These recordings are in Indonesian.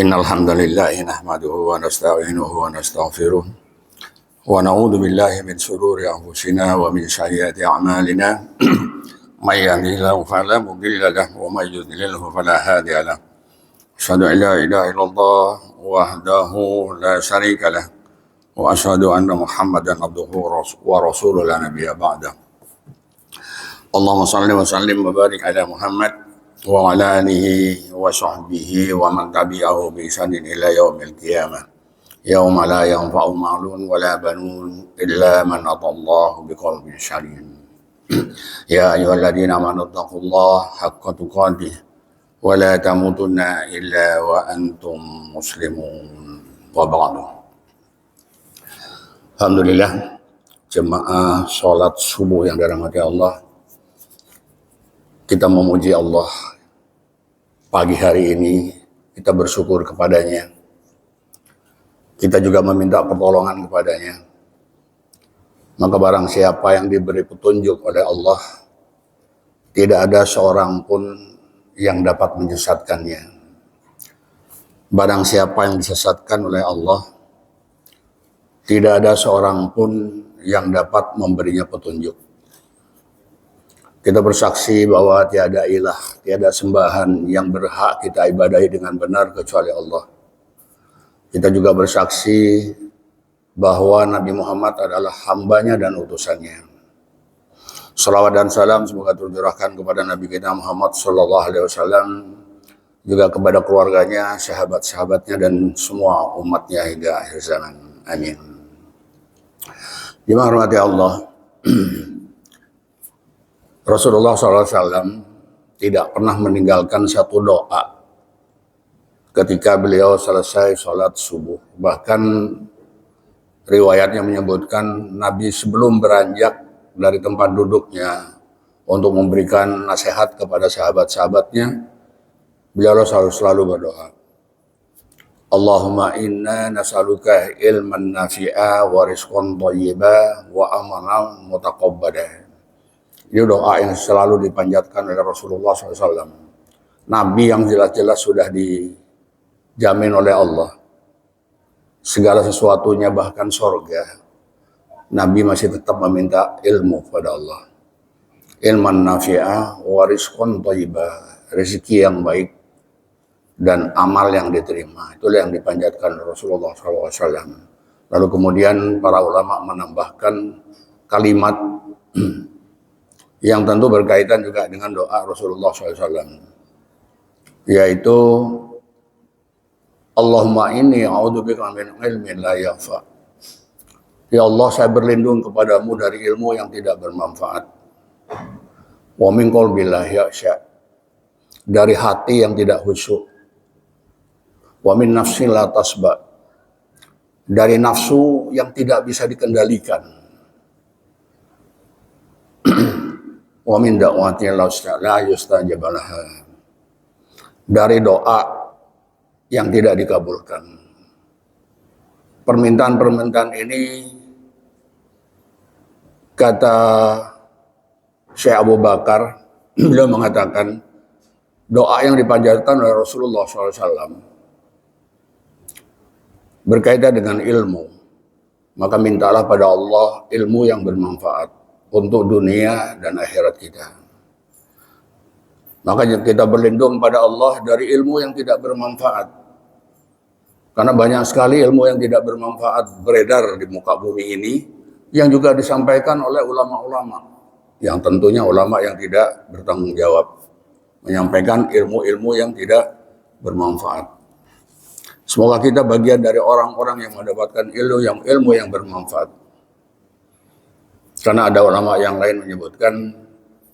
Innal hamdalillah nahmaduhu wa nasta'inuhu wa nastaghfiruh wa na'udzu billahi min shururi anfusina wa min sayyiati a'malina may yahdihillahu fala mudilla lahu wa may yudlilhu fala hadiya lahu. Asyhadu an la ilaha illallah wahdahu la syarika lah wa asyhadu anna Muhammadan abduhu wa rasuluhu la nabiyya ba'da. Allahumma shalli wa sallim wa barik ala Muhammad wa ala alihi wa sahbihi wa man tabi'ahu bi ihsanin ila yaumil qiyamah. Yauma la yanfa'u malun wa la banun illa man atallahu biqalbin salim. Ya ayyuhalladzina amanu taqullaha haqqa tuqatih wa la tamutunna illa wa antum muslimun. Wa ba'du. Alhamdulillah, jemaah salat subuh yang dirahmati Allah, kita memuji Allah pagi hari ini, kita bersyukur kepadanya. Kita juga meminta pertolongan kepadanya. Maka barang siapa yang diberi petunjuk oleh Allah, tidak ada seorang pun yang dapat menyesatkannya. Barang siapa yang disesatkan oleh Allah, tidak ada seorang pun yang dapat memberinya petunjuk. Kita bersaksi bahwa tiada ilah, tiada sembahan yang berhak kita ibadahi dengan benar kecuali Allah. Kita juga bersaksi bahwa Nabi Muhammad adalah hambanya dan utusannya. Salawat dan salam semoga tercurahkan kepada Nabi kita Muhammad sallallahu alaihi wasallam, juga kepada keluarganya, sahabat-sahabatnya dan semua umatnya hingga akhir zaman. Amin. Dirahmati Allah. Rasulullah SAW tidak pernah meninggalkan satu doa ketika beliau selesai sholat subuh. Bahkan riwayatnya menyebutkan Nabi sebelum beranjak dari tempat duduknya untuk memberikan nasihat kepada sahabat-sahabatnya, beliau selalu berdoa, Allahumma inna nas'aluka ilman nafi'a wa rizqan thayyiba wa amalan mutaqabbada. Ini doa yang selalu dipanjatkan oleh Rasulullah SAW. Nabi yang jelas-jelas sudah dijamin oleh Allah segala sesuatunya, bahkan sorga. Nabi masih tetap meminta ilmu kepada Allah. Ilman nafi'ah wa rizqan thayyibah, rezeki yang baik dan amal yang diterima. Itulah yang dipanjatkan Rasulullah SAW. Lalu kemudian para ulama menambahkan kalimat yang tentu berkaitan juga dengan doa Rasulullah SAW, yaitu Allahumma inni a'udzubika min ilmin la yanfa'. Ya Allah, saya berlindung kepadamu dari ilmu yang tidak bermanfaat. Wa min qalbi la yakhsha', dari hati yang tidak khusyuk. Wa min nafsin la tasba', dari nafsu yang tidak bisa dikendalikan. Wa min da'watin la yustajab laha, dari doa yang tidak dikabulkan. Permintaan-permintaan ini, kata Syekh Abu Bakar, beliau mengatakan doa yang dipanjatkan oleh Rasulullah SAW berkaitan dengan ilmu. Maka mintalah pada Allah ilmu yang bermanfaat untuk dunia dan akhirat kita. Makanya kita berlindung pada Allah dari ilmu yang tidak bermanfaat. Karena banyak sekali ilmu yang tidak bermanfaat beredar di muka bumi ini, yang juga disampaikan oleh ulama-ulama, yang tentunya ulama yang tidak bertanggung jawab, menyampaikan ilmu-ilmu yang tidak bermanfaat. Semoga kita bagian dari orang-orang yang mendapatkan ilmu yang bermanfaat. Karena ada ulama yang lain menyebutkan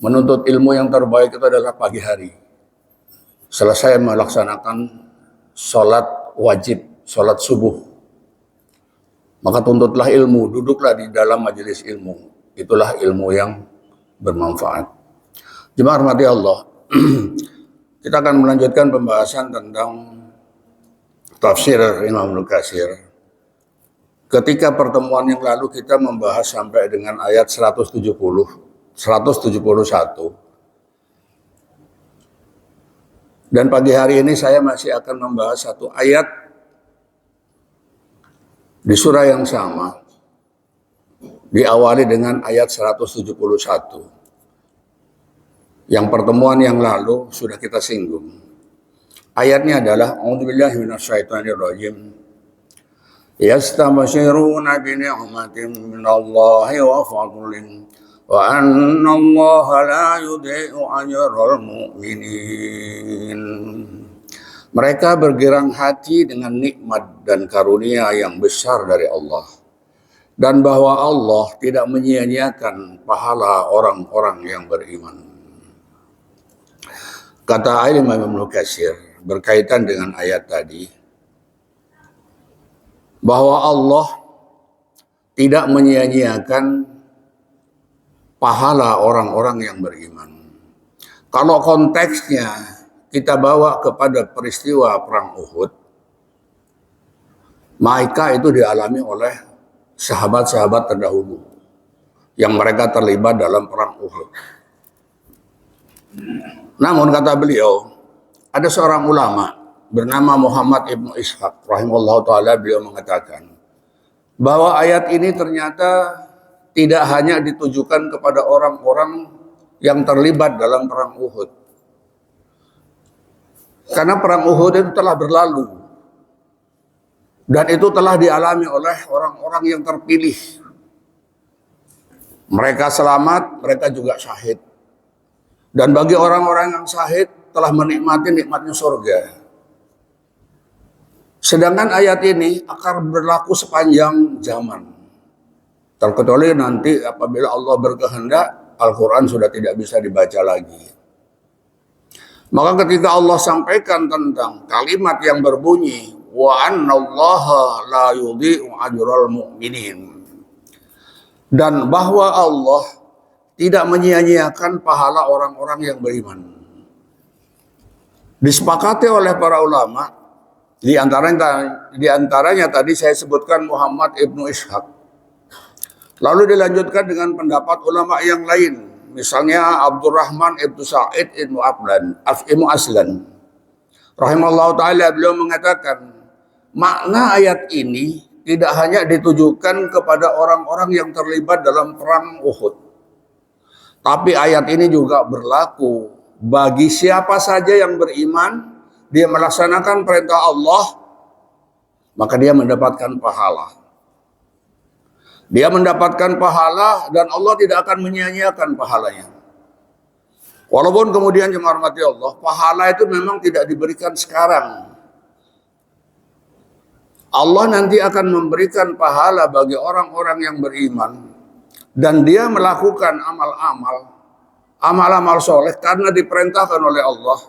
menuntut ilmu yang terbaik itu adalah pagi hari. Selesai melaksanakan sholat wajib, sholat subuh, maka tuntutlah ilmu, duduklah di dalam majelis ilmu. Itulah ilmu yang bermanfaat. Jemaah rahmati Allah, kita akan melanjutkan pembahasan tentang tafsir Imam Ibnu Katsir. Ketika pertemuan yang lalu kita membahas sampai dengan ayat 171. Dan pagi hari ini saya masih akan membahas satu ayat di surah yang sama. Diawali dengan ayat 171. Yang pertemuan yang lalu sudah kita singgung. Ayatnya adalah A'udzubillahi minasyaitonirrajim. Yastabshiruna bi ni'matin minallahi wa fadlin wa anna Allaha la yudhi'u ajral mu'minin. Mereka bergirang hati dengan nikmat dan karunia yang besar dari Allah, dan bahwa Allah tidak menyia-nyiakan pahala orang-orang yang beriman. Kata Imam Ibnu Katsir berkaitan dengan ayat tadi, bahwa Allah tidak menyia-nyiakan pahala orang-orang yang beriman. Kalau konteksnya kita bawa kepada peristiwa perang Uhud, maka itu dialami oleh sahabat-sahabat terdahulu yang mereka terlibat dalam perang Uhud. Namun kata beliau, ada seorang ulama bernama Muhammad ibnu Ishaq rahimahullah ta'ala, beliau mengatakan bahwa ayat ini ternyata tidak hanya ditujukan kepada orang-orang yang terlibat dalam perang Uhud. Karena perang Uhud itu telah berlalu. Dan itu telah dialami oleh orang-orang yang terpilih. Mereka selamat, mereka juga syahid. Dan bagi orang-orang yang syahid telah menikmati nikmatnya surga. Sedangkan ayat ini akan berlaku sepanjang zaman. Terkecuali nanti apabila Allah berkehendak, Al-Quran sudah tidak bisa dibaca lagi. Maka ketika Allah sampaikan tentang kalimat yang berbunyi, wa annallaha la yudhi'u ajral mu'minin, dan bahwa Allah tidak menyia-nyiakan pahala orang-orang yang beriman, disepakati oleh para ulama. Di antaranya tadi saya sebutkan Muhammad ibnu Ishaq. Lalu dilanjutkan dengan pendapat ulama yang lain, misalnya Abdurrahman ibnu Sa'id ibnu Aslan rahimahullah ta'ala, beliau mengatakan makna ayat ini tidak hanya ditujukan kepada orang-orang yang terlibat dalam perang Uhud, tapi ayat ini juga berlaku bagi siapa saja yang beriman, dia melaksanakan perintah Allah, maka dia mendapatkan pahala. Dia mendapatkan pahala dan Allah tidak akan menyia-nyiakan pahalanya. Walaupun kemudian jemaah rahmati Allah, pahala itu memang tidak diberikan sekarang. Allah nanti akan memberikan pahala bagi orang-orang yang beriman dan dia melakukan amal-amal soleh karena diperintahkan oleh Allah,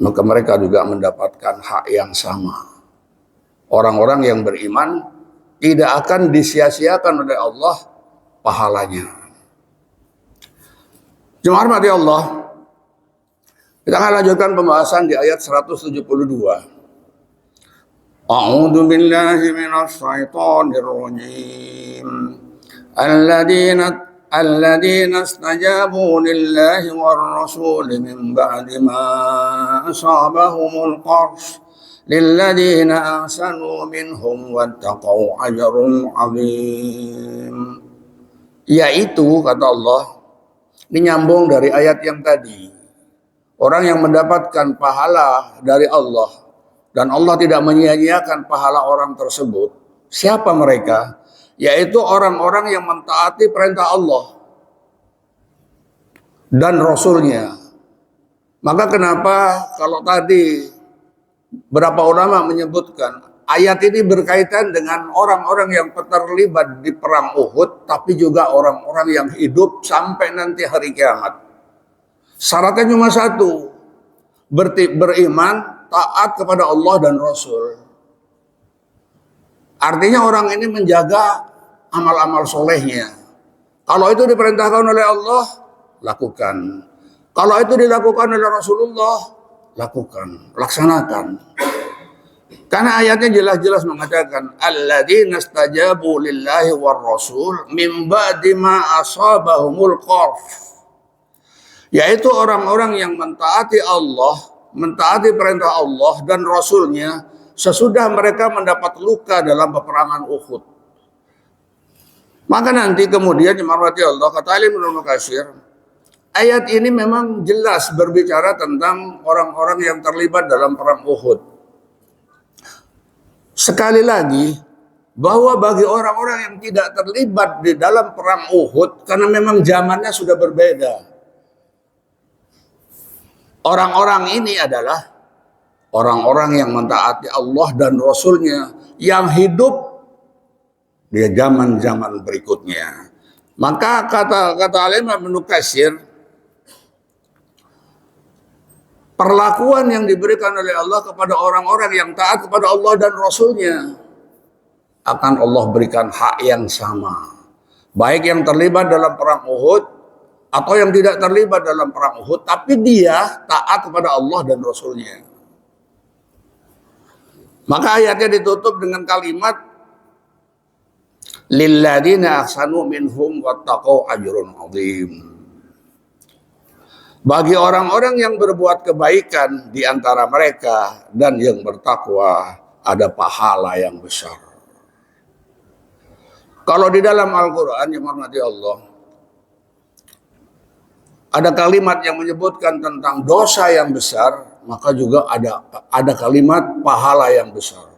maka mereka juga mendapatkan hak yang sama. Orang-orang yang beriman tidak akan disia-siakan oleh Allah pahalanya. Jemaah rahmati Allah, kita akan lanjutkan pembahasan di ayat 172. A'udzu billahi minasy syaithanir rajim. Alladzina istajabu lillahi war rasul min ba'di ma asabahumul qarh lilladzina ahsanu minhum wattaqau ajrun 'adzim. Yaitu kata Allah, ini nyambung dari ayat yang tadi. Orang yang mendapatkan pahala dari Allah dan Allah tidak menyia-nyiakan pahala orang tersebut. Siapa mereka? Yaitu orang-orang yang mentaati perintah Allah dan Rasulnya. Maka kenapa kalau tadi beberapa ulama menyebutkan ayat ini berkaitan dengan orang-orang yang terlibat di perang Uhud, tapi juga orang-orang yang hidup sampai nanti hari kiamat. Syaratnya cuma satu, beriman, taat kepada Allah dan Rasul. Artinya orang ini menjaga amal-amal solehnya. Kalau itu diperintahkan oleh Allah, lakukan. Kalau itu dilakukan oleh Rasulullah, lakukan, laksanakan. Karena ayatnya jelas-jelas mengatakan alladzina istajabu lillahi war rasul min ba'di ma asabahumul qarh. yaitu orang-orang yang mentaati Allah, mentaati perintah Allah dan Rasulnya sesudah mereka mendapat luka dalam peperangan Uhud. Maka nanti kemudian dimarahi Allah, kata Alim Ibnu Katsir, ayat ini memang jelas berbicara tentang orang-orang yang terlibat dalam perang Uhud. Sekali lagi, bahwa bagi orang-orang yang tidak terlibat di dalam perang Uhud, karena memang zamannya sudah berbeda, orang-orang ini adalah orang-orang yang mentaati Allah dan Rasulnya, yang hidup di zaman-zaman berikutnya. Maka kata Alim Ibnu Katsir, perlakuan yang diberikan oleh Allah kepada orang-orang yang taat kepada Allah dan Rasulnya, akan Allah berikan hak yang sama. Baik yang terlibat dalam perang Uhud atau yang tidak terlibat dalam perang Uhud, tapi dia taat kepada Allah dan Rasulnya. Maka ayatnya ditutup dengan kalimat lilladzina ahsanu minhum wattaqau ajrun azim. Bagi orang-orang yang berbuat kebaikan di antara mereka dan yang bertakwa ada pahala yang besar. Kalau di dalam Al-Quran yang hormati Allah, ada kalimat yang menyebutkan tentang dosa yang besar, maka juga ada kalimat pahala yang besar.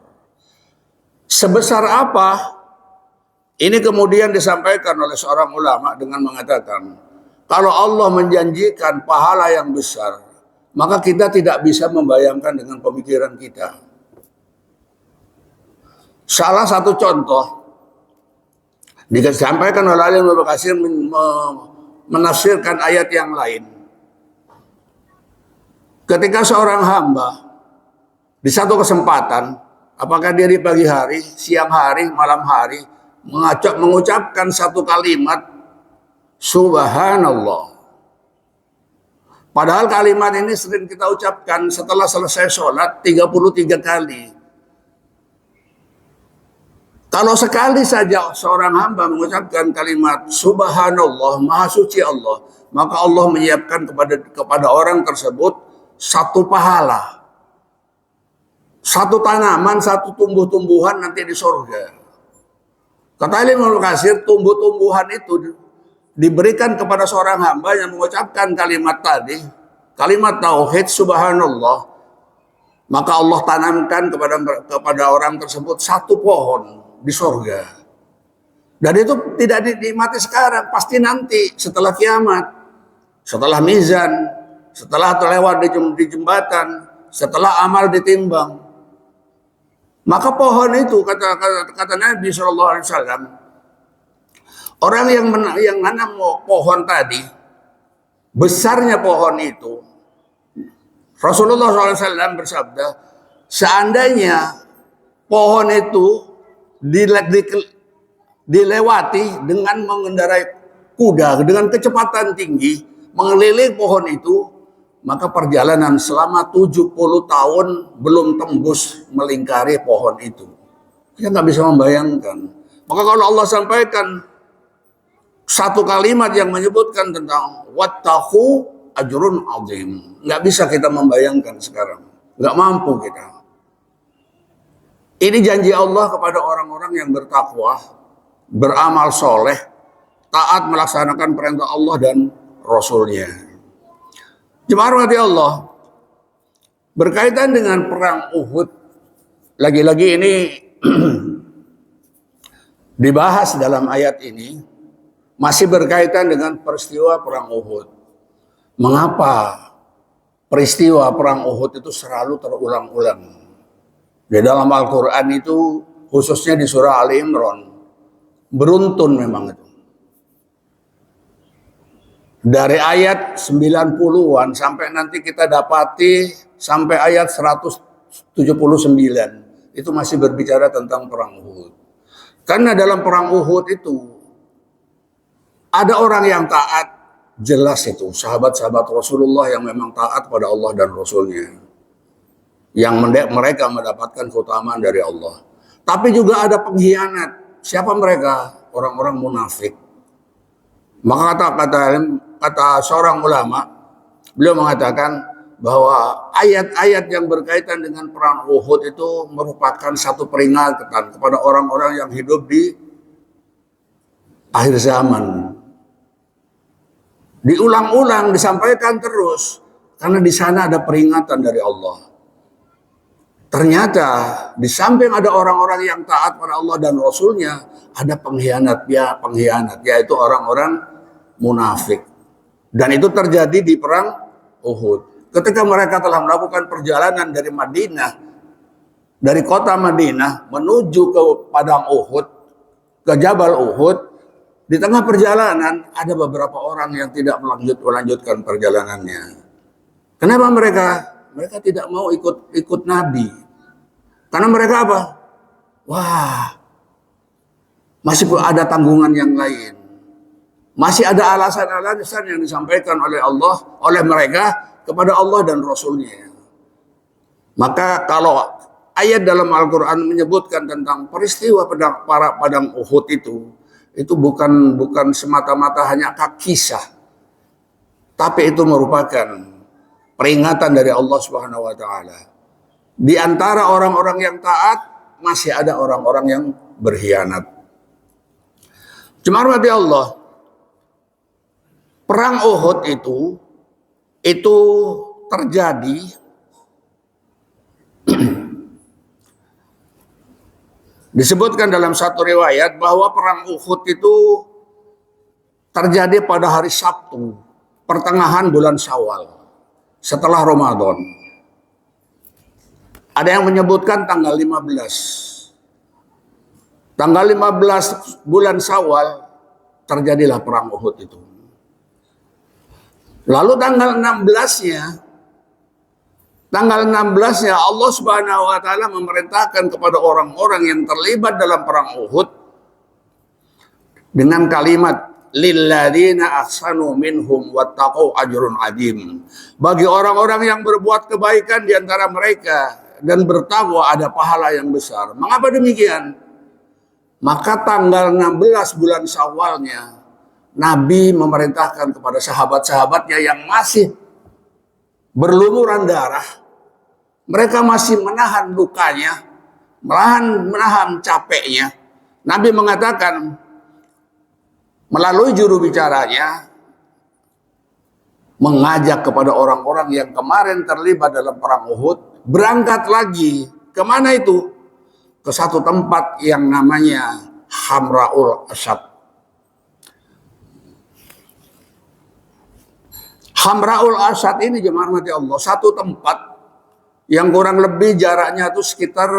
Sebesar apa? Ini kemudian disampaikan oleh seorang ulama dengan mengatakan, kalau Allah menjanjikan pahala yang besar, maka kita tidak bisa membayangkan dengan pemikiran kita. Salah satu contoh disampaikan oleh Alim Ibnu Katsir menafsirkan ayat yang lain. Ketika seorang hamba di satu kesempatan, apakah dia di pagi hari, siang hari, malam hari, mengucapkan satu kalimat Subhanallah. Padahal kalimat ini sering kita ucapkan setelah selesai sholat 33 kali. Kalau sekali saja seorang hamba mengucapkan kalimat Subhanallah, Maha Suci Allah, maka Allah menyiapkan kepada orang tersebut satu pahala, satu tanaman, satu tumbuh-tumbuhan nanti di surga. Kata Alim Ibnu Katsir, tumbuh-tumbuhan itu diberikan kepada seorang hamba yang mengucapkan kalimat tadi, kalimat tauhid Subhanallah, maka Allah tanamkan kepada orang tersebut satu pohon di surga. Dan itu tidak dinikmati sekarang, pasti nanti setelah kiamat, setelah mizan, setelah terlewat di jembatan, setelah amal ditimbang. Maka pohon itu kata Nabi SAW, orang yang nanam pohon tadi, besarnya pohon itu, Rasulullah SAW bersabda, seandainya pohon itu dilewati dengan mengendarai kuda dengan kecepatan tinggi mengelilingi pohon itu, maka perjalanan selama 70 tahun belum tembus melingkari pohon itu. Kita nggak bisa membayangkan. Maka kalau Allah sampaikan satu kalimat yang menyebutkan tentang wattaqu ajrun azim, nggak bisa kita membayangkan sekarang, nggak mampu kita. Ini janji Allah kepada orang-orang yang bertakwa, beramal soleh, taat melaksanakan perintah Allah dan Rasulnya. Jemaah rahmati Allah, berkaitan dengan perang Uhud, lagi-lagi ini dibahas dalam ayat ini, masih berkaitan dengan peristiwa perang Uhud. Mengapa peristiwa perang Uhud itu selalu terulang-ulang? Di dalam Al-Quran itu, khususnya di surah Ali Imran, beruntun memang itu. Dari ayat 90-an sampai nanti kita dapati sampai ayat 179, itu masih berbicara tentang perang Uhud. Karena dalam perang Uhud itu, ada orang yang taat, jelas itu, sahabat-sahabat Rasulullah yang memang taat pada Allah dan Rasulnya, yang mereka mendapatkan keutamaan dari Allah. Tapi juga ada pengkhianat. Siapa mereka? Orang-orang munafik. Maka kata seorang ulama, Beliau mengatakan bahwa ayat-ayat yang berkaitan dengan perang Uhud itu merupakan satu peringatan kepada orang-orang yang hidup di akhir zaman. Diulang-ulang, disampaikan terus, karena di sana ada peringatan dari Allah. Ternyata di samping ada orang-orang yang taat pada Allah dan Rasulnya, ada pengkhianat, yaitu orang-orang munafik. Dan itu terjadi di perang Uhud. Ketika mereka telah melakukan perjalanan dari Madinah, dari kota Madinah menuju ke padang Uhud, ke Jabal Uhud, di tengah perjalanan ada beberapa orang yang tidak melanjutkan perjalanannya. Kenapa mereka? Mereka tidak mau ikut Nabi. Karena mereka apa? Wah, masih ada tanggungan yang lain. Masih ada alasan-alasan yang disampaikan oleh Allah, oleh mereka kepada Allah dan Rasulnya. Maka kalau ayat dalam Al-Quran menyebutkan tentang peristiwa padang Uhud itu bukan semata-mata hanya kisah, tapi itu merupakan peringatan dari Allah Subhanahu wa taala. Di antara orang-orang yang taat masih ada orang-orang yang berkhianat. Jemaah Allah, perang Uhud itu terjadi disebutkan dalam satu riwayat bahwa perang Uhud itu terjadi pada hari Sabtu, pertengahan bulan Syawal, setelah Ramadan. Ada yang menyebutkan tanggal 15. Tanggal 15 bulan Syawal terjadilah perang Uhud itu. Lalu tanggal 16-nya Allah Subhanahu wa taala memerintahkan kepada orang-orang yang terlibat dalam perang Uhud dengan kalimat lilladzina ahsanu minhum wattaqau ajrun adzim. Bagi orang-orang yang berbuat kebaikan di antara mereka dan bertakwa ada pahala yang besar. Mengapa demikian? Maka tanggal 16 bulan Syawalnya Nabi memerintahkan kepada sahabat-sahabatnya yang masih berlumuran darah, mereka masih menahan lukanya, menahan capeknya. Nabi mengatakan melalui juru bicaranya, mengajak kepada orang-orang yang kemarin terlibat dalam perang Uhud, berangkat lagi. Kemana itu? Ke satu tempat yang namanya Hamraul Asad. Hamraul Asad ini jemaah mati Allah, satu tempat yang kurang lebih jaraknya itu sekitar,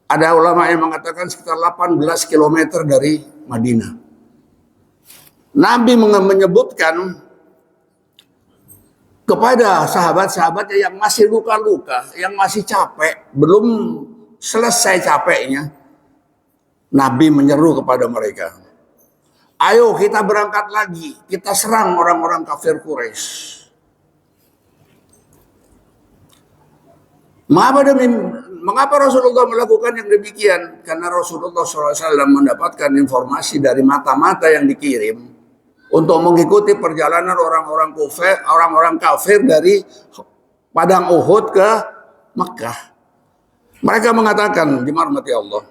ada ulama yang mengatakan sekitar 18 km dari Madinah. Nabi menyebutkan kepada sahabat-sahabatnya yang masih luka-luka, yang masih capek, belum selesai capeknya, Nabi menyeru kepada mereka, ayo kita berangkat lagi, kita serang orang-orang kafir Quraisy. Mengapa Rasulullah melakukan yang demikian? Karena Rasulullah SAW mendapatkan informasi dari mata-mata yang dikirim untuk mengikuti perjalanan orang-orang kafir dari padang Uhud ke Mekah. Mereka mengatakan, dimahormati Allah,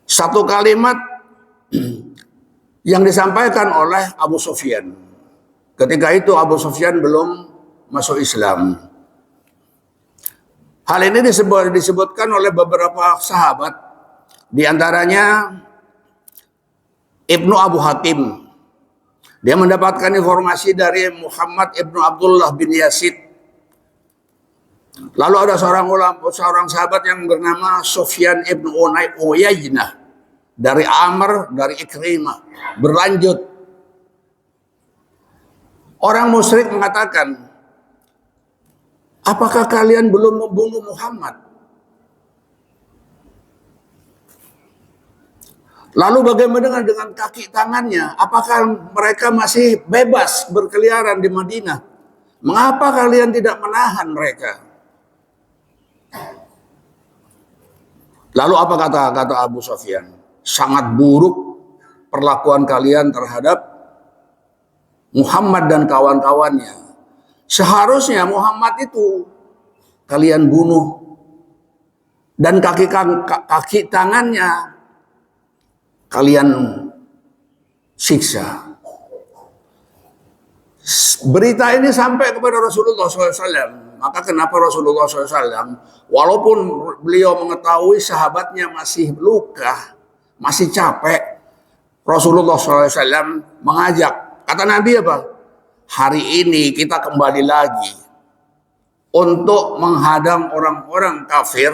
satu kalimat yang disampaikan oleh Abu Sufyan. Ketika itu Abu Sufyan belum masuk Islam. Hal ini disebutkan oleh beberapa sahabat, di antaranya Ibnu Abu Hatim. Dia mendapatkan informasi dari Muhammad Ibnu Abdullah bin Yazid. Lalu ada seorang sahabat yang bernama Sufyan Ibnu Uyainah dari Amr, dari Ikrimah. Berlanjut, orang musyrik mengatakan, apakah kalian belum membunuh Muhammad? Lalu bagaimana dengan kaki tangannya? Apakah mereka masih bebas berkeliaran di Madinah? Mengapa kalian tidak menahan mereka? Lalu apa kata Abu Sufyan? Sangat buruk perlakuan kalian terhadap Muhammad dan kawan-kawannya. Seharusnya Muhammad itu kalian bunuh dan kaki tangannya kalian siksa. Berita ini sampai kepada Rasulullah SAW. Maka kenapa Rasulullah SAW, walaupun beliau mengetahui sahabatnya masih luka, masih capek, Rasulullah SAW mengajak. Kata Nabi apa? Hari ini kita kembali lagi untuk menghadang orang-orang kafir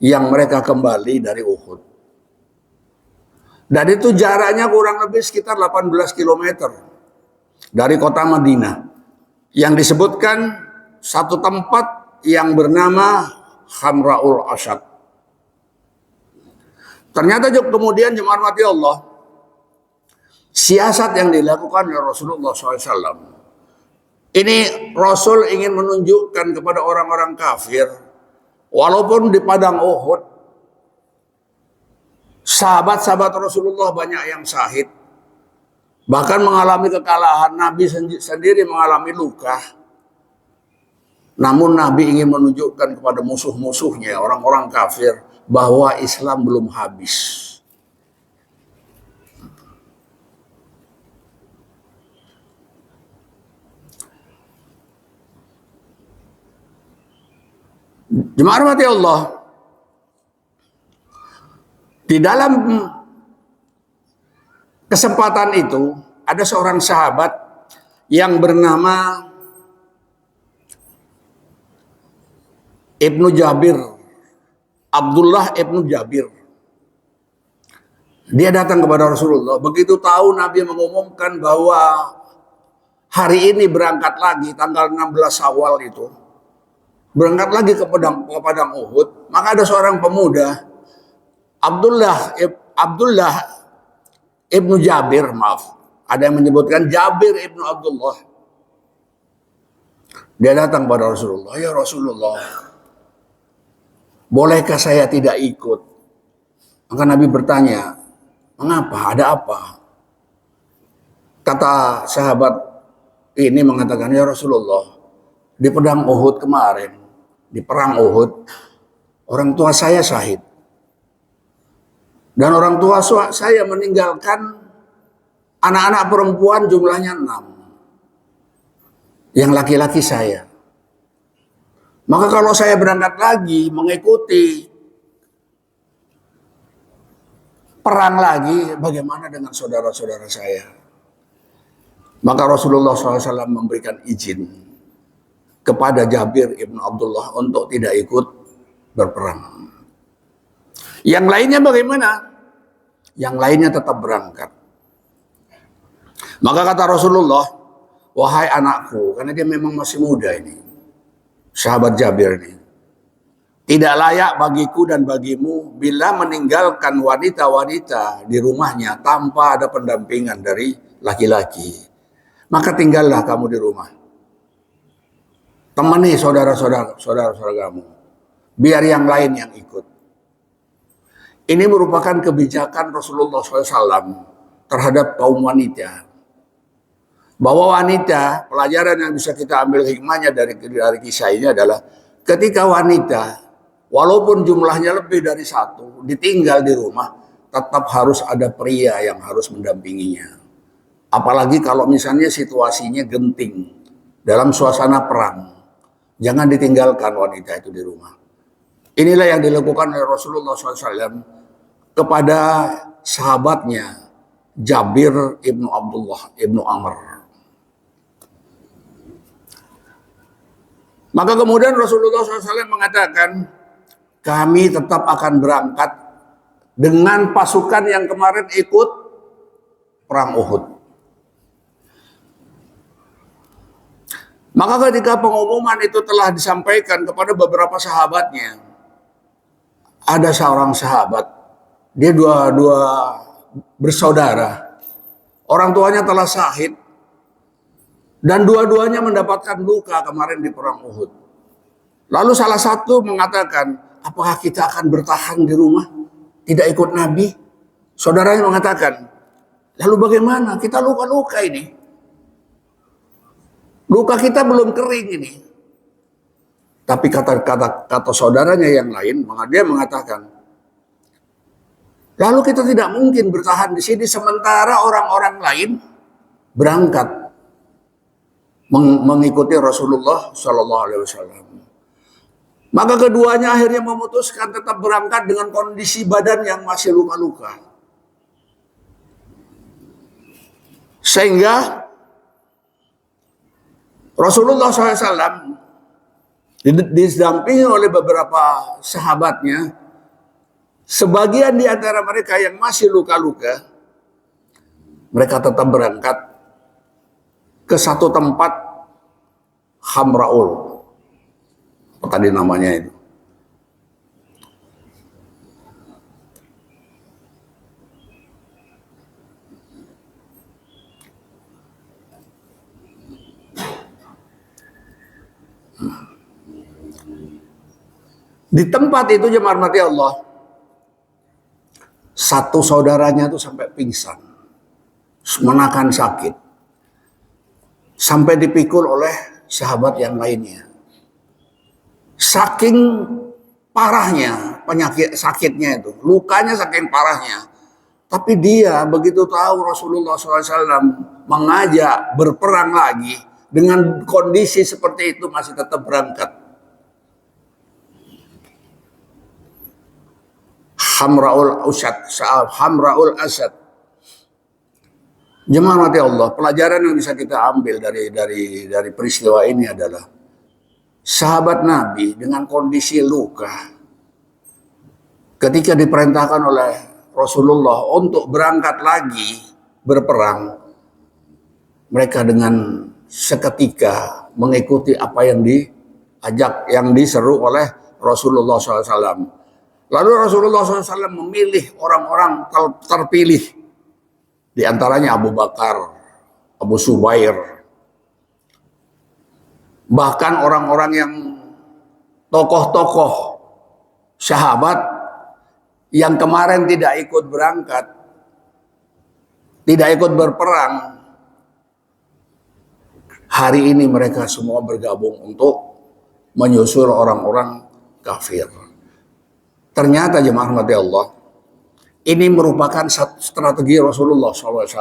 yang mereka kembali dari Uhud. Dan itu jaraknya kurang lebih sekitar 18 kilometer dari kota Madinah, yang disebutkan satu tempat yang bernama Hamraul Asad. Ternyata kemudian jemaah mati Allah, siasat yang dilakukan oleh Rasulullah SAW, ini Rasul ingin menunjukkan kepada orang-orang kafir, walaupun di padang Uhud sahabat-sahabat Rasulullah banyak yang syahid, bahkan mengalami kekalahan, Nabi sendiri mengalami luka. Namun Nabi ingin menunjukkan kepada musuh-musuhnya, orang-orang kafir, bahwa Islam belum habis. Jemaah rahmati Allah, di dalam kesempatan itu ada seorang sahabat yang bernama Ibnu Jabir, Abdullah Ibnu Jabir. Dia datang kepada Rasulullah. Begitu tahu Nabi mengumumkan bahwa hari ini berangkat lagi, tanggal 16 Syawal itu, berangkat lagi ke padang Uhud, maka ada seorang pemuda, Abdullah Ibnu Jabir, maaf, ada yang menyebutkan Jabir Ibnu Abdullah. Dia datang pada Rasulullah, ya Rasulullah, bolehkah saya tidak ikut? Maka Nabi bertanya, mengapa? Ada apa? Kata sahabat ini mengatakan, ya Rasulullah, di pedang Uhud kemarin, di perang Uhud, orang tua saya syahid. Dan orang tua saya meninggalkan anak-anak perempuan jumlahnya 6. Yang laki-laki saya. Maka kalau saya berangkat lagi mengikuti perang lagi, bagaimana dengan saudara-saudara saya? Maka Rasulullah SAW memberikan izin kepada Jabir Ibnu Abdullah untuk tidak ikut berperang. Yang lainnya bagaimana? Yang lainnya tetap berangkat. Maka kata Rasulullah, wahai anakku, karena dia memang masih muda ini, sahabat Jabir ini, tidak layak bagiku dan bagimu bila meninggalkan wanita-wanita di rumahnya tanpa ada pendampingan dari laki-laki. Maka tinggallah kamu di rumah. Temani saudara-saudara kamu. Biar yang lain yang ikut. Ini merupakan kebijakan Rasulullah SAW terhadap kaum wanita. Bahwa wanita, pelajaran yang bisa kita ambil hikmahnya dari kisah ini adalah ketika wanita, walaupun jumlahnya lebih dari 1, ditinggal di rumah, tetap harus ada pria yang harus mendampinginya. Apalagi kalau misalnya situasinya genting, dalam suasana perang. Jangan ditinggalkan wanita itu di rumah. Inilah yang dilakukan oleh Rasulullah SAW kepada sahabatnya Jabir Ibnu Abdullah Ibnu Amr. Maka kemudian Rasulullah SAW mengatakan, kami tetap akan berangkat dengan pasukan yang kemarin ikut perang Uhud. Maka ketika pengumuman itu telah disampaikan kepada beberapa sahabatnya, ada seorang sahabat, dia dua bersaudara, orang tuanya telah syahid, dan dua-duanya mendapatkan luka kemarin di perang Uhud. Lalu salah satu mengatakan, apakah kita akan bertahan di rumah, tidak ikut Nabi? Saudaranya mengatakan, lalu bagaimana? Kita luka-luka ini. Luka kita belum kering ini. Tapi kata saudaranya yang lain, dia mengatakan, lalu kita tidak mungkin bertahan di sini sementara orang-orang lain berangkat mengikuti Rasulullah Shallallahu Alaihi Wasallam. Maka keduanya akhirnya memutuskan tetap berangkat dengan kondisi badan yang masih luka-luka. Sehingga Rasulullah SAW didampingi oleh beberapa sahabatnya, sebagian di antara mereka yang masih luka-luka, mereka tetap berangkat ke satu tempat, Hamraul, apa tadi namanya itu. Di tempat itu jemaah rahmati Allah, satu saudaranya itu sampai pingsan, menahan sakit, sampai dipikul oleh sahabat yang lainnya. Saking parahnya penyakit sakitnya itu, lukanya saking parahnya. Tapi dia begitu tahu Rasulullah SAW mengajak berperang lagi, dengan kondisi seperti itu masih tetap berangkat. Hamraul Asad. Jemaah rahmati Allah, pelajaran yang bisa kita ambil dari peristiwa ini adalah sahabat Nabi dengan kondisi luka, ketika diperintahkan oleh Rasulullah untuk berangkat lagi berperang, mereka dengan seketika mengikuti apa yang diseru oleh Rasulullah SAW. Lalu Rasulullah SAW memilih orang-orang terpilih, di antaranya Abu Bakar, Abu Subair, bahkan orang-orang yang tokoh-tokoh sahabat yang kemarin tidak ikut berangkat, tidak ikut berperang, hari ini mereka semua bergabung untuk menyusul orang-orang kafir. Ternyata jemaah rahmati Allah, ini merupakan strategi Rasulullah SAW.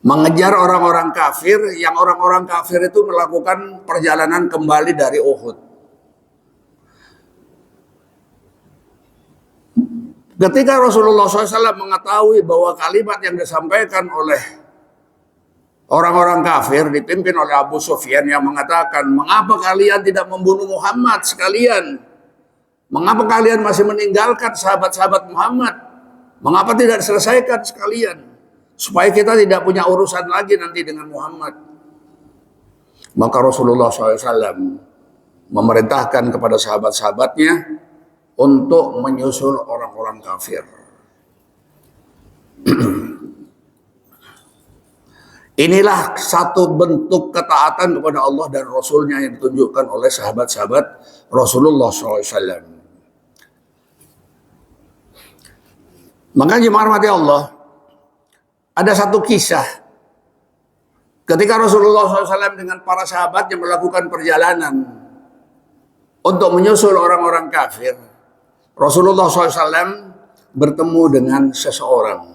Mengejar orang-orang kafir, yang orang-orang kafir itu melakukan perjalanan kembali dari Uhud. Ketika Rasulullah SAW mengetahui bahwa kalimat yang disampaikan oleh orang-orang kafir dipimpin oleh Abu Sufyan yang mengatakan, mengapa kalian tidak membunuh Muhammad sekalian? Mengapa kalian masih meninggalkan sahabat-sahabat Muhammad? Mengapa tidak diselesaikan sekalian? Supaya kita tidak punya urusan lagi nanti dengan Muhammad. Maka Rasulullah SAW memerintahkan kepada sahabat-sahabatnya untuk menyusul orang-orang kafir. Inilah satu bentuk ketaatan kepada Allah dan Rasulnya yang ditunjukkan oleh sahabat-sahabat Rasulullah SAW. Maka jemaah rahmati Allah, ada satu kisah ketika Rasulullah SAW dengan para sahabatnya melakukan perjalanan untuk menyusul orang-orang kafir. Rasulullah SAW bertemu dengan seseorang,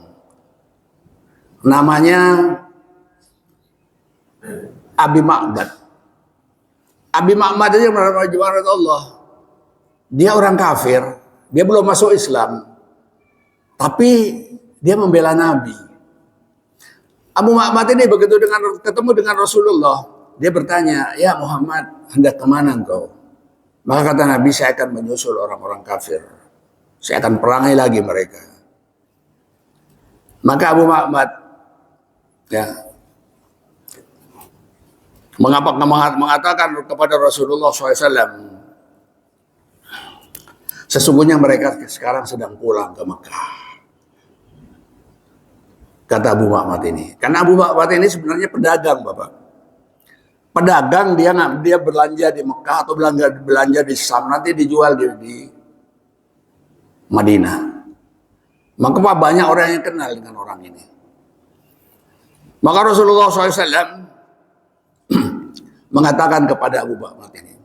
namanya Abi Ma'bad. Abi Ma'bad itu jemaah Allah, dia orang kafir, dia belum masuk Islam, tapi dia membela Nabi. Abu Ma'bad ini begitu ketemu dengan Rasulullah, dia bertanya, ya Muhammad, hendak kemana engkau? Maka kata Nabi, saya akan menyusul orang-orang kafir, saya akan perangi lagi mereka. Maka Abu Ma'bad mengatakan kepada Rasulullah SAW, sesungguhnya mereka sekarang sedang pulang ke Mekah. Kata Abu Ma'bad ini. Karena Abu Ma'bad ini sebenarnya pedagang, Bapak. Pedagang, dia belanja di Mekah atau belanja di Syam, nanti dijual di Madinah. Maka banyak orang yang kenal dengan orang ini. Maka Rasulullah SAW mengatakan kepada Abu Bakar ini,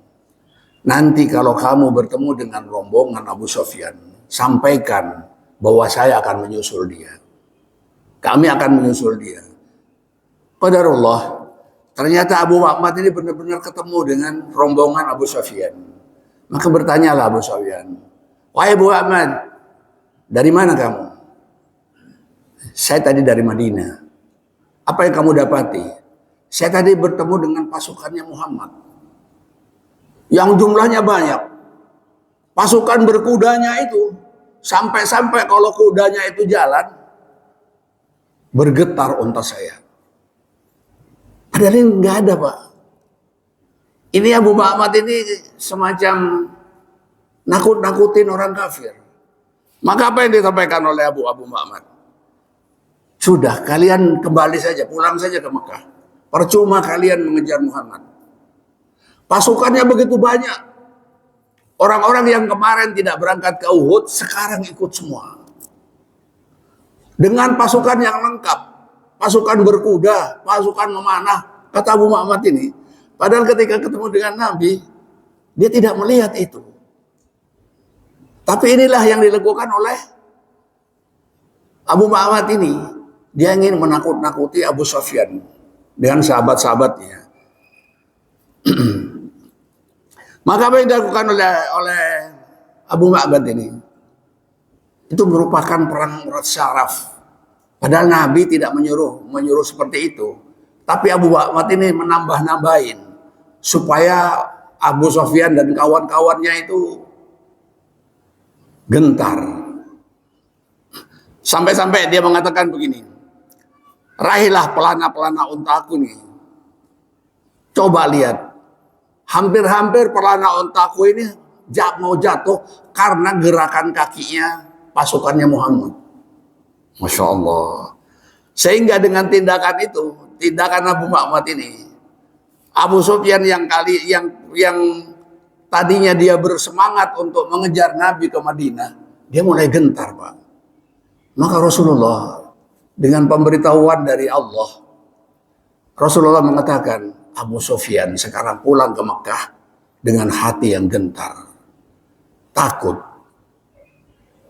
nanti kalau kamu bertemu dengan rombongan Abu Sufyan, sampaikan bahwa saya akan menyusul dia. Kami akan menyusul dia. Qadarullah, ternyata Abu Bakar ini benar-benar ketemu dengan rombongan Abu Sufyan. Maka bertanyalah Abu Sufyan, wahai Abu Bakar, dari mana kamu? Saya tadi dari Madinah. Apa yang kamu dapati? Saya tadi bertemu dengan pasukannya Muhammad. Yang jumlahnya banyak. Pasukan berkudanya itu. Sampai-sampai kalau kudanya itu jalan, bergetar unta saya. Padahal ini nggak ada, Pak. Ini Abu Bakar ini semacam nakut-nakutin orang kafir. Maka apa yang disampaikan oleh Abu Bakar? Sudah, kalian kembali saja, pulang saja ke Mekah. Percuma kalian mengejar Muhammad. Pasukannya begitu banyak. Orang-orang yang kemarin tidak berangkat ke Uhud, sekarang ikut semua. Dengan pasukan yang lengkap. Pasukan berkuda, pasukan memanah. Kata Abu Bakar ini. Padahal ketika ketemu dengan Nabi, dia tidak melihat itu. Tapi inilah yang dilakukan oleh Abu Bakar ini. Dia ingin menakut-nakuti Abu Sufyan dengan sahabat-sahabatnya. Maka apa yang dilakukan oleh Abu Bakar ini? Itu merupakan perang syaraf. Padahal Nabi tidak menyuruh seperti itu. Tapi Abu Bakar ini menambah-nambahin supaya Abu Sufyan dan kawan-kawannya itu gentar. Sampai-sampai dia mengatakan begini, raihlah pelana-pelana untaku nih. Coba lihat. Hampir-hampir pelana untaku ini mau jatuh karena gerakan kakinya pasukannya Muhammad. Masya Allah. Sehingga dengan tindakan itu, tindakan Abu Bakar ini, Abu Sufyan yang tadinya dia bersemangat untuk mengejar Nabi ke Madinah, dia mulai gentar, Pak. Maka Rasulullah dengan pemberitahuan dari Allah, Rasulullah mengatakan, Abu Sufyan sekarang pulang ke Mekah dengan hati yang gentar, takut.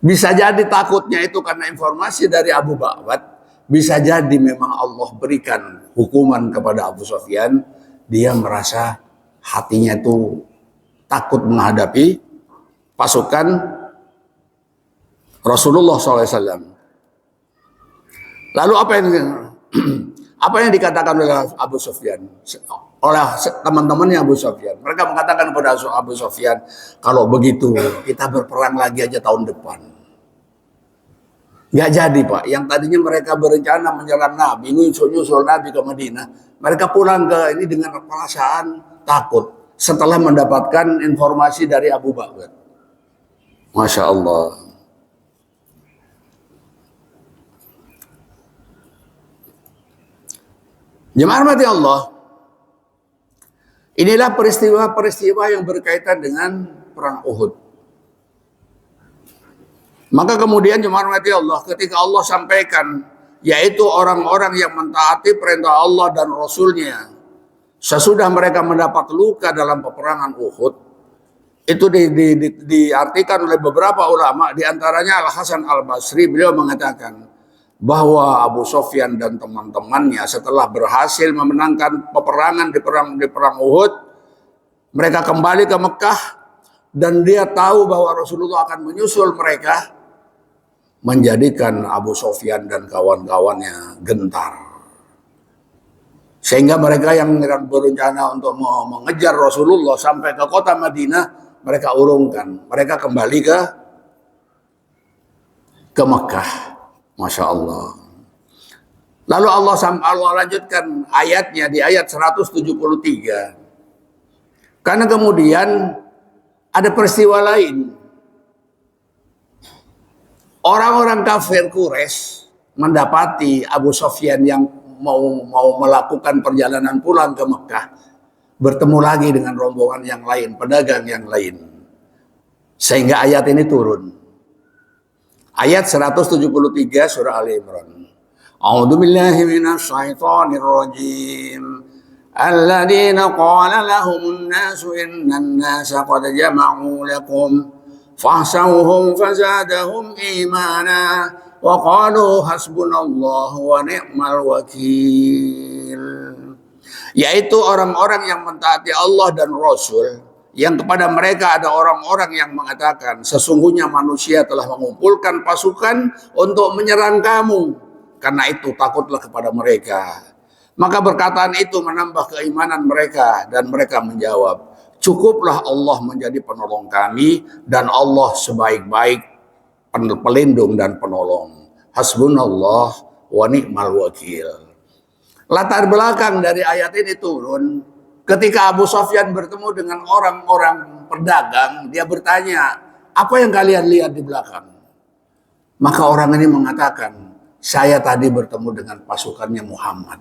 Bisa jadi takutnya itu karena informasi dari Abu Bakar, bisa jadi memang Allah berikan hukuman kepada Abu Sufyan, dia merasa hatinya itu takut menghadapi pasukan Rasulullah SAW. Lalu apa yang dikatakan oleh Abu Sufyan, oleh teman-temannya Abu Sufyan? Mereka mengatakan kepada Abu Sufyan, kalau begitu kita berperang lagi aja tahun depan. Nggak jadi, Pak. Yang tadinya mereka berencana menyerang Nabi, nyusul Nabi ke Madinah, mereka pulang ke ini dengan perasaan takut setelah mendapatkan informasi dari Abu Bakar. Masya Allah. Jemaah rahmati Allah, inilah peristiwa-peristiwa yang berkaitan dengan perang Uhud. Maka kemudian jemaah rahmati Allah, ketika Allah sampaikan, yaitu orang-orang yang mentaati perintah Allah dan Rasulnya, sesudah mereka mendapat luka dalam peperangan Uhud, itu diartikan oleh beberapa ulama, diantaranya Al-Hasan Al-Basri, beliau mengatakan, bahwa Abu Sufyan dan teman-temannya setelah berhasil memenangkan peperangan di perang Uhud, mereka kembali ke Mekah dan dia tahu bahwa Rasulullah akan menyusul mereka, menjadikan Abu Sufyan dan kawan-kawannya gentar. Sehingga mereka yang berencana untuk mengejar Rasulullah sampai ke kota Madinah, mereka urungkan, mereka kembali ke Mekah. Masya Allah. Lalu Allah lanjutkan ayatnya di ayat 173. Karena kemudian ada peristiwa lain. Orang-orang kafir Quraisy mendapati Abu Sufyan yang mau melakukan perjalanan pulang ke Mekah, bertemu lagi dengan rombongan yang lain, pedagang yang lain. Sehingga ayat ini turun. Ayat 173 surah Ali Imran. A'udzu billahi minasyaitonir rajim. alladzina qala lahumun nasu innan nasa qad jama'u lakum fahsawhum fazadahum imana wa qalu hasbunallahu wa ni'mal wakil. Yaitu orang-orang yang mentaati Allah dan Rasul, yang kepada mereka ada orang-orang yang mengatakan sesungguhnya manusia telah mengumpulkan pasukan untuk menyerang kamu, karena itu takutlah kepada mereka. Maka perkataan itu menambah keimanan mereka, dan mereka menjawab, cukuplah Allah menjadi penolong kami, dan Allah sebaik-baik pelindung dan penolong. Hasbunallah wa ni'mal wakil. Latar belakang dari ayat ini turun ketika Abu Sufyan bertemu dengan orang-orang pedagang. Dia bertanya, apa yang kalian lihat di belakang? Maka orang ini mengatakan, saya tadi bertemu dengan pasukannya Muhammad.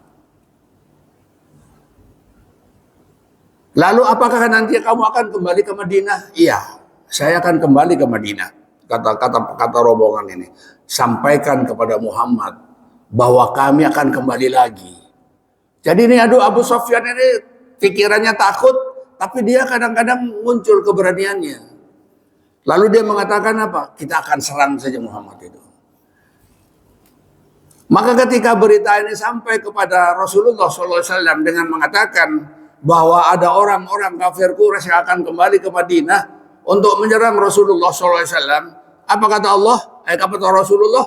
Lalu apakah nanti kamu akan kembali ke Madinah? Iya, saya akan kembali ke Madinah. Kata rombongan ini, sampaikan kepada Muhammad bahwa kami akan kembali lagi. Jadi ini Abu Sufyan ini pikirannya takut, tapi dia kadang-kadang muncul keberaniannya. Lalu dia mengatakan apa? Kita akan serang saja Muhammad itu. Maka ketika berita ini sampai kepada Rasulullah SAW dengan mengatakan bahwa ada orang-orang kafir Quraisy yang akan kembali ke Madinah untuk menyerang Rasulullah SAW, apa kata Allah? Kata Rasulullah?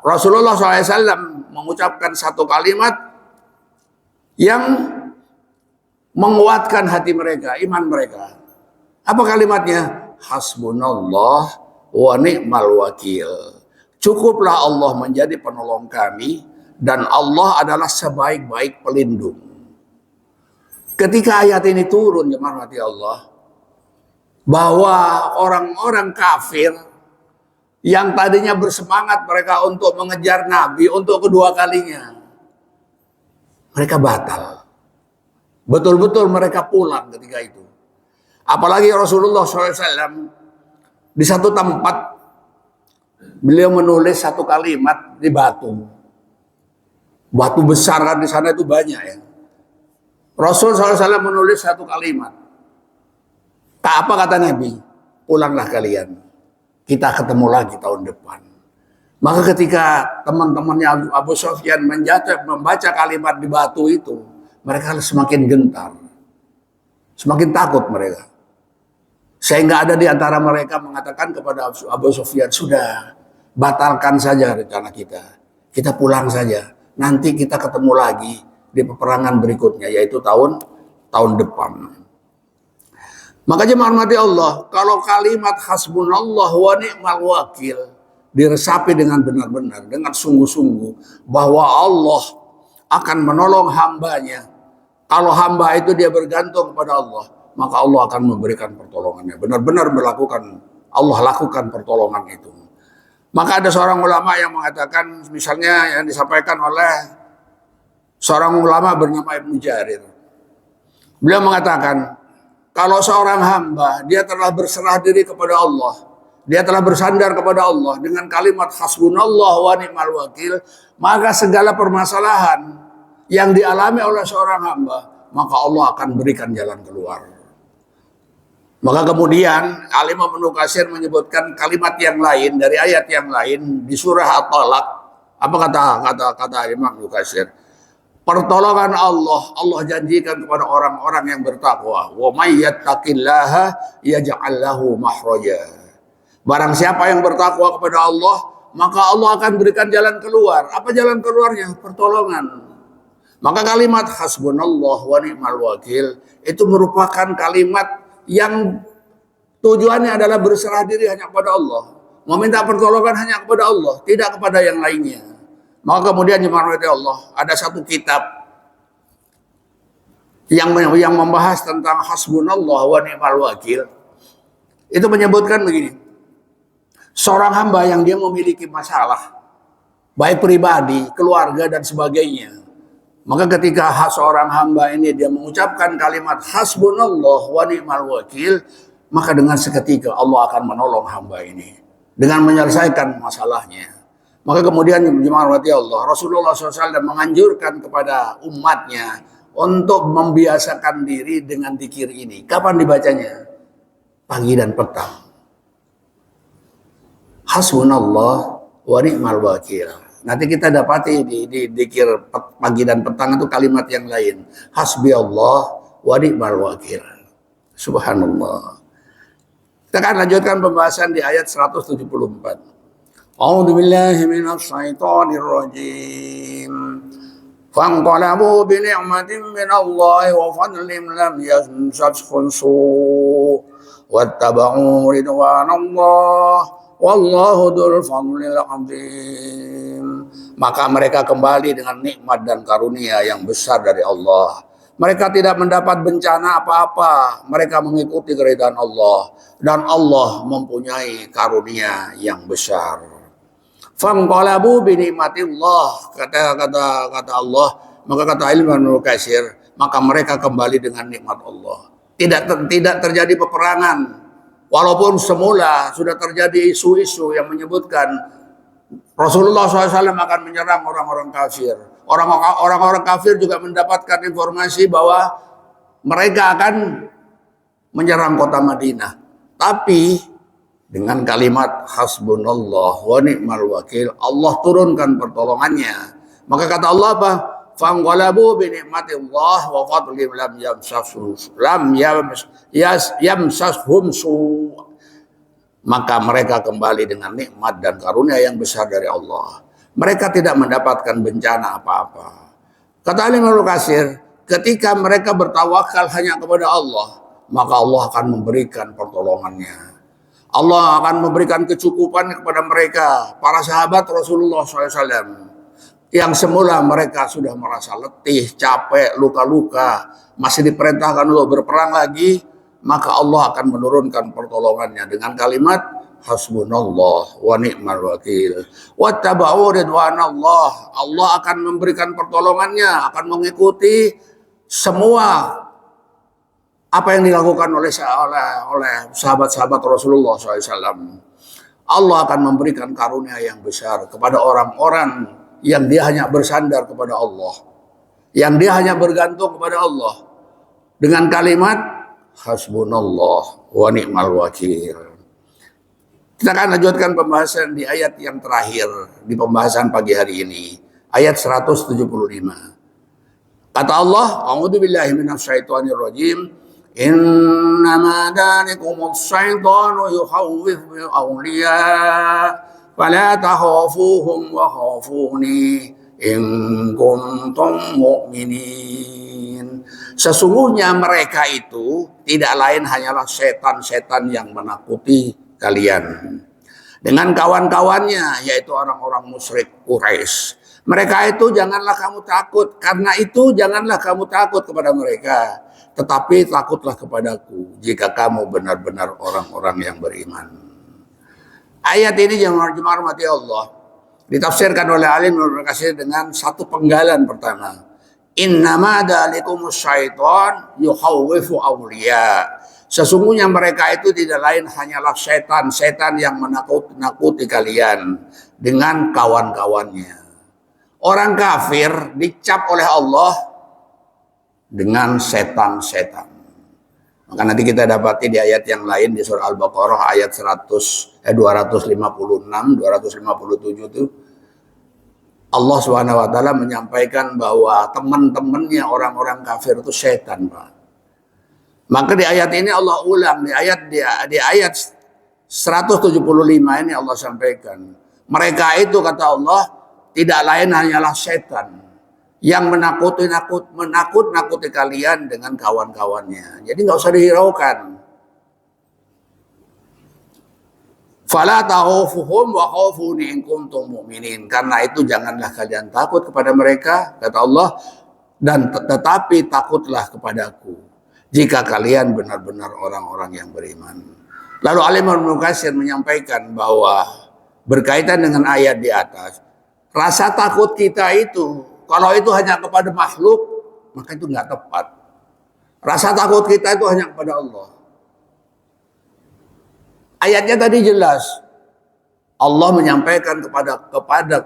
Rasulullah SAW mengucapkan satu kalimat yang menguatkan hati mereka, iman mereka. Apa kalimatnya? Hasbunallah wa ni'mal wakil. Cukuplah Allah menjadi penolong kami, dan Allah adalah sebaik-baik pelindung. Ketika ayat ini turun, jemaah rahmati Allah, bahwa orang-orang kafir yang tadinya bersemangat mereka untuk mengejar Nabi untuk kedua kalinya, mereka batal. Betul-betul mereka pulang ketika itu. Apalagi Rasulullah SAW di satu tempat beliau menulis satu kalimat di batu. Batu besar kan di sana itu banyak ya. Rasul SAW menulis satu kalimat. Apa kata Nabi? Pulanglah kalian. Kita ketemu lagi tahun depan. Maka ketika teman-temannya Abu Sufyan membaca kalimat di batu itu, mereka semakin gentar. Semakin takut mereka. Sehingga ada di antara mereka mengatakan kepada Abu Sufyan, sudah, batalkan saja rencana kita. Kita pulang saja. Nanti kita ketemu lagi di peperangan berikutnya, yaitu tahun depan. Maka jemaah rahmati Allah, kalau kalimat hasbunallah wa ni'mal wakil diresapi dengan benar-benar, dengan sungguh-sungguh, bahwa Allah akan menolong hambanya. Kalau hamba itu dia bergantung kepada Allah, maka Allah akan memberikan pertolongannya. Benar-benar Allah lakukan pertolongan itu. Maka ada seorang ulama yang mengatakan, misalnya yang disampaikan oleh seorang ulama bernama Ibnu Jarir. Beliau mengatakan, kalau seorang hamba dia telah berserah diri kepada Allah, dia telah bersandar kepada Allah dengan kalimat hasbunallah wa ni'mal wakil, maka segala permasalahan yang dialami oleh seorang hamba, maka Allah akan berikan jalan keluar. Maka kemudian Imam Ibnu Katsir menyebutkan kalimat yang lain dari ayat yang lain di surah At-Talaq. Apa kata Imam Ibnu Katsir? Pertolongan Allah janjikan kepada orang-orang yang bertakwa. Wa may yattaqillaha yaj'al lahu makhraja. Barang siapa yang bertakwa kepada Allah, maka Allah akan berikan jalan keluar. Apa jalan keluarnya? Pertolongan. Maka kalimat hasbunallah wa ni'mal wakil itu merupakan kalimat yang tujuannya adalah berserah diri hanya kepada Allah. Meminta pertolongan hanya kepada Allah, tidak kepada yang lainnya. Maka kemudian jemaah Allah, ada satu kitab yang membahas tentang hasbunallah wa ni'mal wakil. Itu menyebutkan begini. Seorang hamba yang dia memiliki masalah, baik pribadi, keluarga dan sebagainya. Maka ketika seorang hamba ini dia mengucapkan kalimat hasbunallah wa ni'mal wakil, maka dengan seketika Allah akan menolong hamba ini dengan menyelesaikan masalahnya. Maka kemudian jemaah Allah, Rasulullah SAW menganjurkan kepada umatnya untuk membiasakan diri dengan zikir ini. Kapan dibacanya? Pagi dan petang. Hasbunallah wa ni'mal wakil. Nanti kita dapati di zikir pagi dan petang itu kalimat yang lain. Hasbi Allah wa ni'mal wakil. Subhanallah. Kita akan lanjutkan pembahasan di ayat 174. A'udzu billahi minasy syaithanir rajim. Fanqalabu bi ni'matin minallahi wa fadlin lam yamsashhum su' wattaba'u ridwanallah wallahu dzul fadlil 'adzim. Maka mereka kembali dengan nikmat dan karunia yang besar dari Allah. Mereka tidak mendapat bencana apa-apa. Mereka mengikuti keridhaan Allah dan Allah mempunyai karunia yang besar. Fanqalabu bi nikmatillah, kata Allah, maka kata Ibnu Katsir, maka mereka kembali dengan nikmat Allah. Tidak terjadi peperangan, walaupun semula sudah terjadi isu-isu yang menyebutkan Rasulullah SAW akan menyerang orang-orang kafir. Orang-orang kafir juga mendapatkan informasi bahwa mereka akan menyerang kota Madinah. Tapi dengan kalimat hasbunallah wa ni'mal wakil, Allah turunkan pertolongannya. Maka kata Allah apa? Fanqalabu bi ni'matillah wa fadlin lam yamsashhum su'. Maka mereka kembali dengan nikmat dan karunia yang besar dari Allah. Mereka tidak mendapatkan bencana apa-apa. Kata Ibnu Katsir, ketika mereka bertawakal hanya kepada Allah, maka Allah akan memberikan pertolongannya. Allah akan memberikan kecukupan kepada mereka, para sahabat Rasulullah SAW. Yang semula mereka sudah merasa letih, capek, luka-luka, masih diperintahkan untuk berperang lagi, maka Allah akan menurunkan pertolongannya dengan kalimat hasbunallah wa ni'mal wakil. Wattaba'u ridwanallah. Allah akan memberikan pertolongannya, akan mengikuti semua apa yang dilakukan oleh sahabat-sahabat Rasulullah SAW. Allah akan memberikan karunia yang besar kepada orang-orang yang dia hanya bersandar kepada Allah, yang dia hanya bergantung kepada Allah dengan kalimat hasbunallah wa ni'mal wakil. Kita akan lanjutkan pembahasan di ayat yang terakhir di pembahasan pagi hari ini, ayat 175. Kata Allah, a'udzu billahi minasyaitonir rajim. Innama dzalikumus syaitanu yukhawwifu awliya fala takhafuhum wa khafuni in kuntum mu'minin. Sesungguhnya mereka itu tidak lain hanyalah setan-setan yang menakuti kalian dengan kawan-kawannya, yaitu orang-orang musyrik Quraisy. Mereka itu janganlah kamu takut, karena itu janganlah kamu takut kepada mereka, tetapi takutlah kepadaku jika kamu benar-benar orang-orang yang beriman. Ayat ini jemaah rahmati Allah ditafsirkan oleh alim Ibnu Katsir dengan satu penggalan pertama. Innama dzalikumus syaiton yukhawwifu awliya. Sesungguhnya mereka itu tidak lain hanyalah setan-setan yang menakut-nakuti kalian dengan kawan-kawannya. Orang kafir dicap oleh Allah dengan setan-setan. Maka nanti kita dapati di ayat yang lain di surah Al-Baqarah ayat 256, 257 itu Allah Subhanahu wa taala menyampaikan bahwa teman-temannya orang-orang kafir itu setan, Pak. Maka di ayat ini Allah ulang di ayat 175 ini Allah sampaikan, mereka itu kata Allah tidak lain hanyalah setan yang menakut-nakuti kalian dengan kawan-kawannya. Jadi nggak usah dihiraukan. Fala takhafuhum wa khafuni in kuntum mu'minin. Karena itu janganlah kalian takut kepada mereka, kata Allah, dan tetapi takutlah kepadaku jika kalian benar-benar orang-orang yang beriman. Lalu Alim Ibnu Katsir menyampaikan bahwa berkaitan dengan ayat di atas, rasa takut kita itu, kalau itu hanya kepada makhluk, maka itu nggak tepat. Rasa takut kita itu hanya kepada Allah. Ayatnya tadi jelas. Allah menyampaikan kepada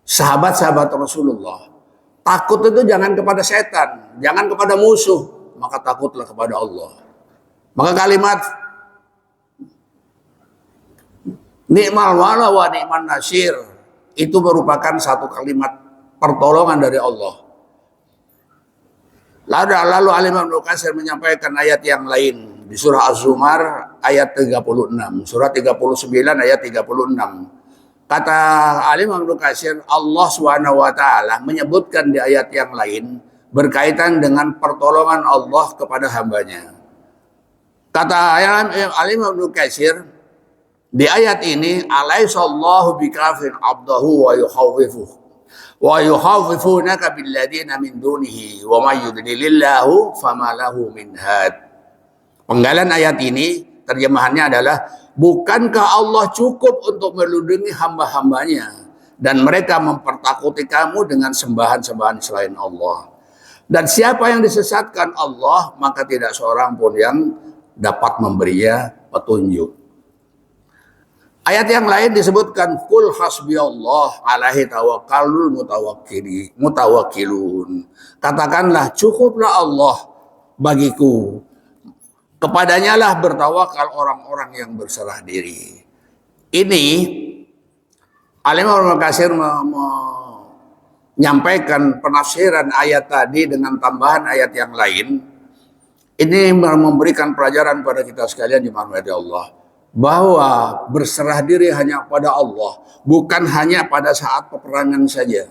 sahabat-sahabat Rasulullah, takut itu jangan kepada setan, jangan kepada musuh, maka takutlah kepada Allah. Maka kalimat ni'mal wala wa ni'man nasir itu merupakan satu kalimat pertolongan dari Allah. Lalu Al-Imam Ibnu Katsir menyampaikan ayat yang lain di surah Az-Zumar ayat 36, surah 39 ayat 36. Kata Al-Imam Ibnu Katsir, Allah Subhanahu wa taala menyebutkan di ayat yang lain berkaitan dengan pertolongan Allah kepada hambanya. Kata Al-Imam Ibnu Katsir, di ayat ini alaisallahu bikafin abdahu wa yukhawwifunaka billadina min dunihi wa may yudlilillahu fama lahu min had. Penggalan ayat ini terjemahannya adalah, bukankah Allah cukup untuk melindungi hamba-hambanya dan mereka mempertakuti kamu dengan sembahan-sembahan selain Allah. Dan siapa yang disesatkan Allah, maka tidak seorang pun yang dapat memberinya petunjuk. Ayat yang lain disebutkan, kul hasbiyallah alaihi tawakkalul mutawakkilun. Katakanlah, cukuplah Allah bagiku, kepadanya lah bertawakal orang-orang yang berserah diri. Ini Al-Imam Ibnu Katsir menyampaikan penafsiran ayat tadi dengan tambahan ayat yang lain. Ini memberikan pelajaran pada kita sekalian dirahmati Allah, bahwa berserah diri hanya pada Allah, bukan hanya pada saat peperangan saja.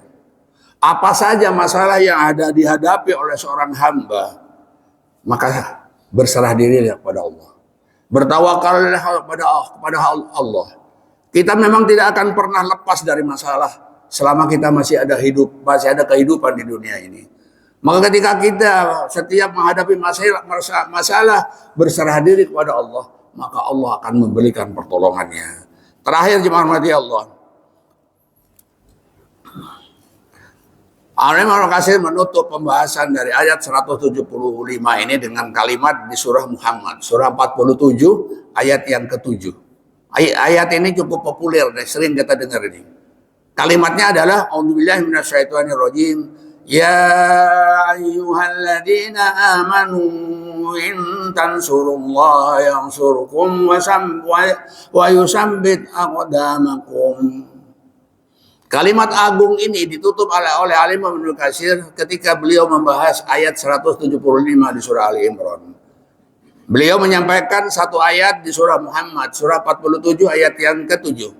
Apa saja masalah yang ada dihadapi oleh seorang hamba, maka berserah diri kepada Allah, bertawakallah kepada Allah. Kita memang tidak akan pernah lepas dari masalah selama kita masih ada hidup, masih ada kehidupan di dunia ini. Maka ketika kita setiap menghadapi masalah berserah diri kepada Allah, maka Allah akan memberikan pertolongannya. Terakhir jemaah rahmati Allah, Al-Imam Ibnu Katsir menutup pembahasan dari ayat 175 ini dengan kalimat di surah Muhammad, surah 47 ayat yang ke-7. Ayat ini cukup populer dan sering kita dengar ini. Kalimatnya adalah a'udzubillahi minasyaitonirrajim. Ya ayyuhalladzina amanu in tansurullaha yansurkum wa yusabbit aqdamakum. Kalimat agung ini ditutup oleh Al-Imam Ibnu Katsir ketika beliau membahas ayat 175 di surah Ali Imran. Beliau menyampaikan satu ayat di surah Muhammad, surah 47 ayat yang ke-7.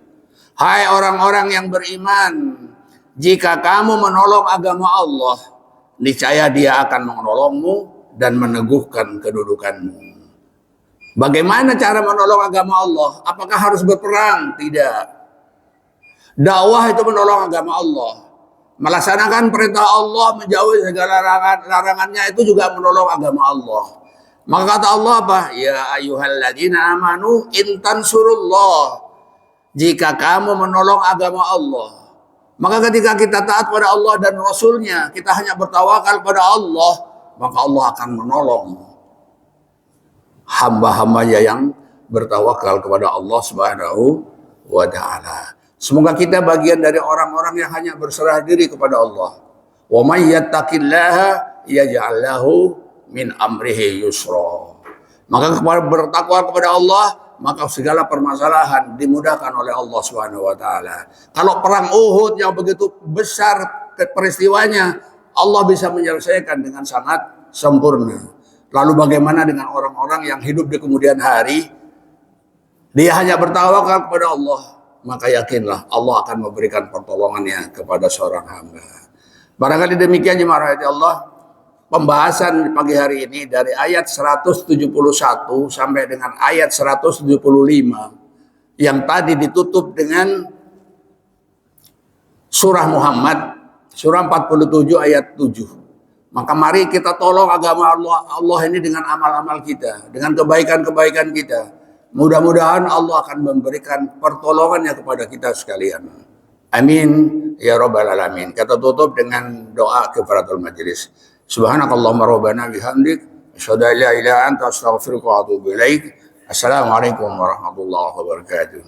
Hai orang-orang yang beriman, jika kamu menolong agama Allah, niscaya Dia akan menolongmu dan meneguhkan kedudukanmu. Bagaimana cara menolong agama Allah? Apakah harus berperang? Tidak. Dakwah itu menolong agama Allah. Melaksanakan perintah Allah, menjauhi segala larangannya, itu juga menolong agama Allah. Maka kata Allah apa? Ya ayyuhalladzina amanu in tansurullah. Jika kamu menolong agama Allah, maka ketika kita taat pada Allah dan Rasulnya, kita hanya bertawakal pada Allah, maka Allah akan menolong hamba-hambanya yang bertawakal kepada Allah Subhanahu wa ta'ala. Semoga kita bagian dari orang-orang yang hanya berserah diri kepada Allah. Wa may yattaqillaha yaj'al lahu min amrihi yusra. Maka bertakwa kepada Allah, maka segala permasalahan dimudahkan oleh Allah Subhanahu wa taala. Kalau perang Uhud yang begitu besar peristiwanya, Allah bisa menyelesaikan dengan sangat sempurna. Lalu bagaimana dengan orang-orang yang hidup di kemudian hari, dia hanya bertawakal kepada Allah, maka yakinlah Allah akan memberikan pertolongannya kepada seorang hamba. Barangkali demikian jemaah rahmati Allah, pembahasan pagi hari ini dari ayat 171 sampai dengan ayat 175 yang tadi ditutup dengan surah Muhammad, surah 47 ayat 7. Maka mari kita tolong agama Allah ini dengan amal-amal kita, dengan kebaikan-kebaikan kita. Mudah-mudahan Allah akan memberikan pertolongannya kepada kita sekalian. Amin ya rabbal alamin. Kita tutup dengan doa kifaratul majlis. Subhanakallahumma rabbana bihamdik asyhadu an la ilaha illa anta astaghfiruka wa atubu ilaik. Assalamualaikum warahmatullahi wabarakatuh.